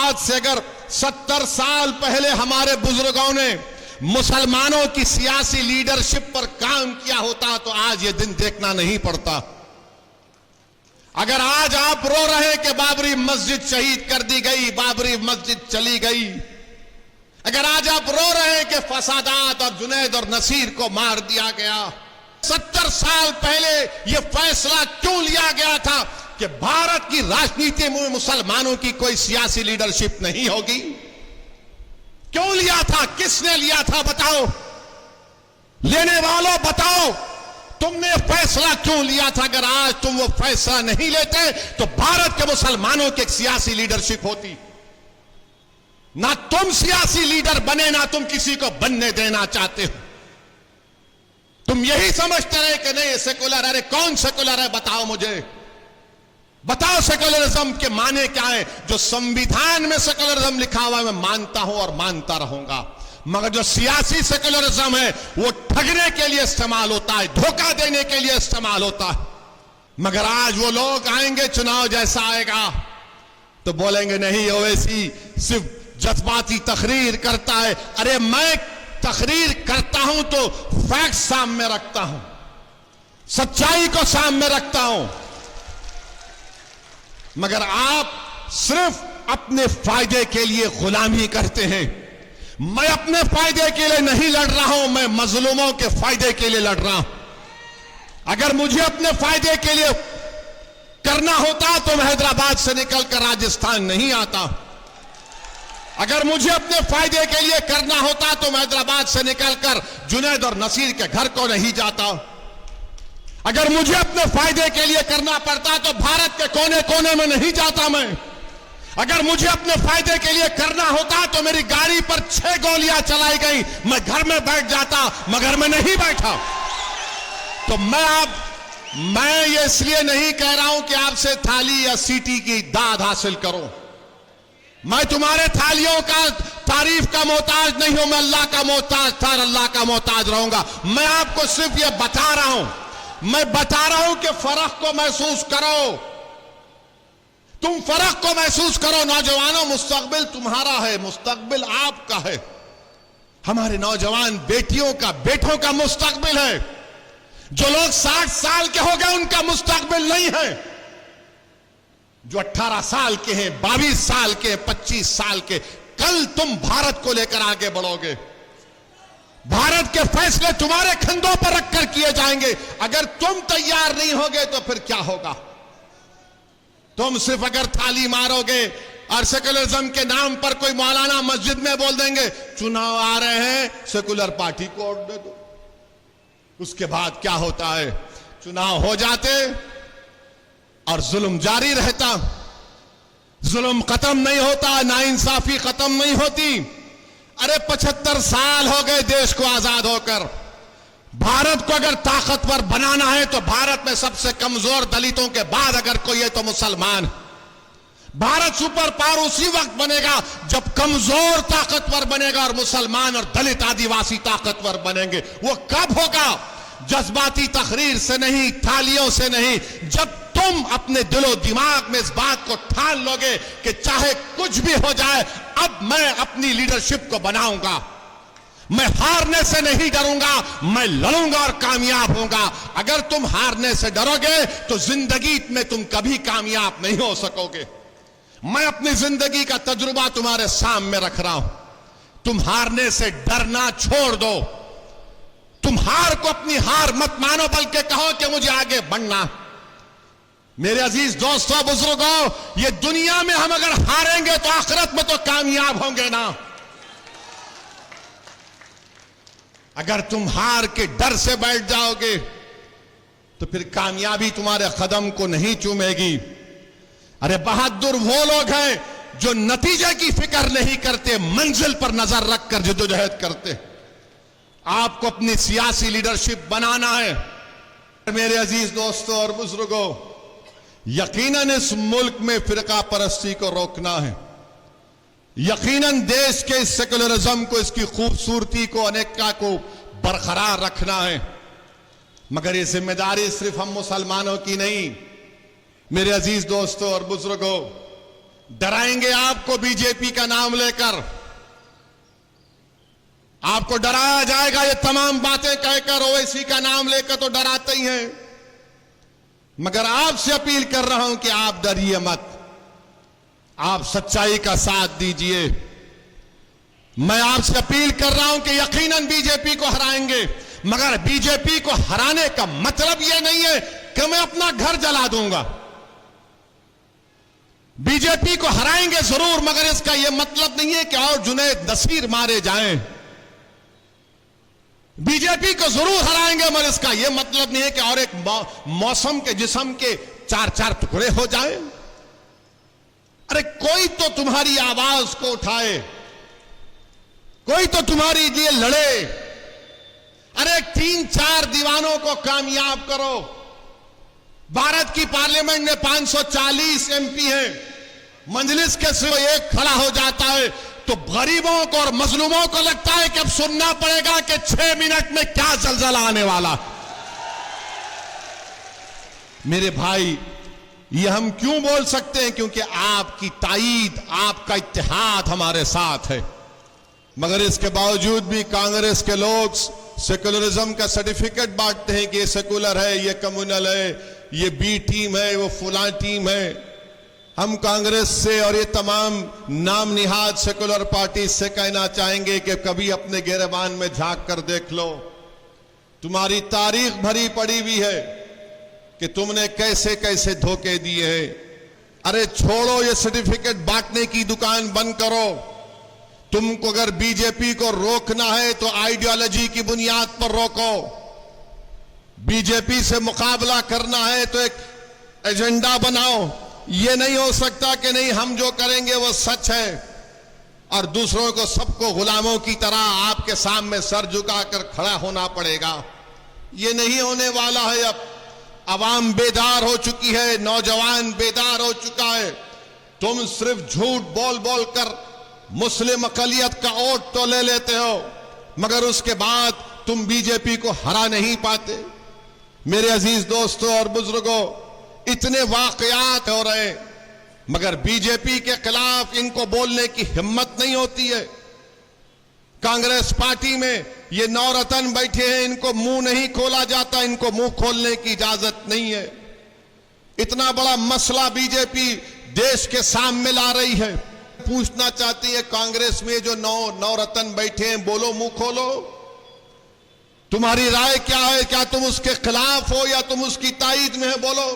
आज से अगर 70 साल पहले हमारे बुजुर्गों ने मुसलमानों की सियासी लीडरशिप पर काम किया होता तो आज ये दिन देखना नहीं पड़ता। अगर आज आप रो रहे कि बाबरी मस्जिद शहीद कर दी गई, बाबरी मस्जिद चली गई, अगर आज आप रो रहे हैं कि फसादात और जुनैद और नसीर को मार दिया गया, 70 साल पहले यह फैसला क्यों लिया गया था कि भारत की राजनीति में मुसलमानों की कोई सियासी लीडरशिप नहीं होगी? क्यों लिया था? किसने लिया था? बताओ, लेने वालों बताओ, तुमने फैसला क्यों लिया था? अगर आज तुम वो फैसला नहीं लेते तो भारत के मुसलमानों की एक सियासी लीडरशिप होती। ना तुम सियासी लीडर बने, ना तुम किसी को बनने देना चाहते हो। तुम यही समझते रहे कि नहीं सेकुलर, अरे कौन सेकुलर है? बताओ मुझे, बताओ सेकुलरिज्म के माने क्या है? जो संविधान में सेकुलरिज्म लिखा हुआ है मैं मानता हूं और मानता रहूंगा, मगर जो सियासी सेकुलरिज्म है वो ठगने के लिए इस्तेमाल होता है, धोखा देने के लिए इस्तेमाल होता है। मगर आज वो लोग आएंगे, चुनाव जैसा आएगा तो बोलेंगे नहीं ओवैसी सिर्फ जज्बाती तकरीर करता है। अरे मैं तकरीर करता हूं तो फैक्ट सामने रखता हूं, सच्चाई को सामने रखता हूं, मगर आप सिर्फ अपने फायदे के लिए गुलामी करते हैं। मैं अपने फायदे के लिए नहीं लड़ रहा हूं, मैं मजलूमों के फायदे के लिए लड़ रहा हूं। अगर मुझे अपने फायदे के लिए करना होता तो मैं हैदराबाद से निकलकर राजस्थान नहीं आता। अगर मुझे अपने फायदे के लिए करना होता तो मैं हैदराबाद से निकलकर जुनैद और नसीर के घर को नहीं जाता। अगर मुझे अपने फायदे के लिए करना पड़ता तो भारत के कोने कोने में नहीं जाता मैं। अगर मुझे अपने फायदे के लिए करना होता तो मेरी गाड़ी पर 6 गोलियां चलाई गई, मैं घर में बैठ जाता, मगर मैं नहीं बैठा। तो मैं ये इसलिए नहीं कह रहा हूं कि आपसे थाली या सीटी की दाद हासिल करो। मैं तुम्हारे थालियों का तारीफ का मोहताज नहीं हूं, मैं अल्लाह का मोहताज था, अल्लाह का मोहताज रहूंगा। मैं आपको सिर्फ ये बता रहा हूं, मैं बता रहा हूं कि फर्क को महसूस करो, तुम फर्क को महसूस करो। नौजवानों, मुस्तकबिल तुम्हारा है, मुस्तकबिल आपका है। हमारे नौजवान बेटियों का, बेटों का मुस्तकबिल है। जो लोग 60 साल के हो गए उनका मुस्तकबिल नहीं है। जो 18 साल के हैं, 22 साल के, 25 साल के, कल तुम भारत को लेकर आगे बढ़ोगे। भारत के फैसले तुम्हारे कंधों पर रखकर किए जाएंगे। अगर तुम तैयार नहीं होगे तो फिर क्या होगा? तुम सिर्फ अगर थाली मारोगे और सेकुलरिज्म के नाम पर कोई मौलाना मस्जिद में बोल देंगे चुनाव आ रहे हैं, सेकुलर पार्टी को वोट दे दो। उसके बाद क्या होता है? चुनाव हो जाते और जुल्म जारी रहता, जुल्म खत्म नहीं होता, नाइंसाफी खत्म नहीं होती। अरे 75 साल हो गए देश को आजाद होकर। भारत को अगर ताकतवर बनाना है तो भारत में सबसे कमजोर दलितों के बाद अगर कोई है तो मुसलमान। भारत सुपर पावर उसी वक्त बनेगा जब कमजोर ताकतवर बनेगा और मुसलमान और दलित आदिवासी ताकतवर बनेंगे। वो कब होगा? जज्बाती तकरीर से नहीं, थालियों से नहीं, जब तुम अपने दिलो दिमाग में इस बात को ठान लोगे कि चाहे कुछ भी हो जाए, अब मैं अपनी लीडरशिप को बनाऊंगा, मैं हारने से नहीं डरूंगा, मैं लड़ूंगा और कामयाब होऊंगा। अगर तुम हारने से डरोगे तो जिंदगी में तुम कभी कामयाब नहीं हो सकोगे। मैं अपनी जिंदगी का तजुर्बा तुम्हारे सामने रख रहा हूं। तुम हारने से डरना छोड़ दो। तुम हार को अपनी हार मत मानो, बल्कि कहो कि मुझे आगे बढ़ना। मेरे अजीज दोस्तों, बुजुर्गों, ये दुनिया में हम अगर हारेंगे तो आखिरत में तो कामयाब होंगे ना। अगर तुम हार के डर से बैठ जाओगे तो फिर कामयाबी तुम्हारे कदम को नहीं चूमेगी। अरे बहादुर वो लोग हैं जो नतीजे की फिक्र नहीं करते, मंजिल पर नजर रखकर जद्दोजहद करते। आपको अपनी सियासी लीडरशिप बनाना है। मेरे अजीज दोस्तों और बुजुर्गों, यकीनन इस मुल्क में फिरका परस्ती को रोकना है। यकीनन देश के सेकुलरिज्म को, इसकी खूबसूरती को, अनेकता को बरकरार रखना है। मगर ये जिम्मेदारी सिर्फ हम मुसलमानों की नहीं। मेरे अजीज दोस्तों और बुजुर्गों, डराएंगे आपको बीजेपी का नाम लेकर, आपको डराया जाएगा। ये तमाम बातें कहकर ओवैसी का नाम लेकर तो डराते ही हैं, मगर आपसे अपील कर रहा हूं कि आप डरिए मत, आप सच्चाई का साथ दीजिए। मैं आपसे अपील कर रहा हूं कि यकीनन बीजेपी को हराएंगे, मगर बीजेपी को हराने का मतलब यह नहीं है कि मैं अपना घर जला दूंगा। बीजेपी को हराएंगे जरूर, मगर इसका यह मतलब नहीं है कि और जुनैद नसीर मारे जाएं। बीजेपी को जरूर हराएंगे, मगर इसका यह मतलब नहीं है कि और एक मौसम के जिस्म के चार चार टुकड़े हो जाएं। अरे कोई तो तुम्हारी आवाज को उठाए, कोई तो तुम्हारे लिए लड़े। अरे 3-4 दीवानों को कामयाब करो। भारत की पार्लियामेंट में 540 एमपी हैं, मजलिस के सिवा एक खड़ा हो जाता है तो गरीबों को और मजलूमों को लगता है कि अब सुनना पड़ेगा कि 6 मिनट में क्या जलजला आने वाला। मेरे भाई, ये हम क्यों बोल सकते हैं? क्योंकि आपकी ताईद, आपका इत्तेहाद हमारे साथ है। मगर इसके बावजूद भी कांग्रेस के लोग सेकुलरिज्म का सर्टिफिकेट बांटते हैं कि ये सेकुलर है, ये कम्युनल है, ये बी टीम है, वो फुला टीम है। हम कांग्रेस से और ये तमाम नाम निहाद सेकुलर पार्टी से कहना चाहेंगे कि कभी अपने गिरबान में झांक कर देख लो। तुम्हारी तारीख भरी पड़ी हुई है कि तुमने कैसे कैसे धोखे दिए हैं। अरे छोड़ो, ये सर्टिफिकेट बांटने की दुकान बंद करो। तुमको अगर बीजेपी को रोकना है तो आइडियोलॉजी की बुनियाद पर रोको। बीजेपी से मुकाबला करना है तो एक एजेंडा बनाओ। यह नहीं हो सकता कि नहीं, हम जो करेंगे वो सच है और दूसरों को, सबको गुलामों की तरह आपके सामने सर झुकाकर खड़ा होना पड़ेगा। यह नहीं होने वाला है। अब अवाम बेदार हो चुकी है, नौजवान बेदार हो चुका है। तुम सिर्फ झूठ बोल बोल कर मुस्लिम अकलियत का वोट तो ले लेते हो, मगर उसके बाद तुम बीजेपी को हरा नहीं पाते। मेरे अजीज दोस्तों और बुजुर्गों, इतने वाकयात हो रहे, मगर बीजेपी के खिलाफ इनको बोलने की हिम्मत नहीं होती है। कांग्रेस पार्टी में ये नौरतन बैठे हैं, इनको मुंह नहीं खोला जाता, इनको मुंह खोलने की इजाजत नहीं है। इतना बड़ा मसला बीजेपी देश के सामने ला रही है। पूछना चाहती है कांग्रेस में जो नौरतन बैठे हैं, बोलो, मुंह खोलो। तुम्हारी राय क्या है? क्या तुम उसके खिलाफ हो या तुम उसकी ताईद में है? बोलो।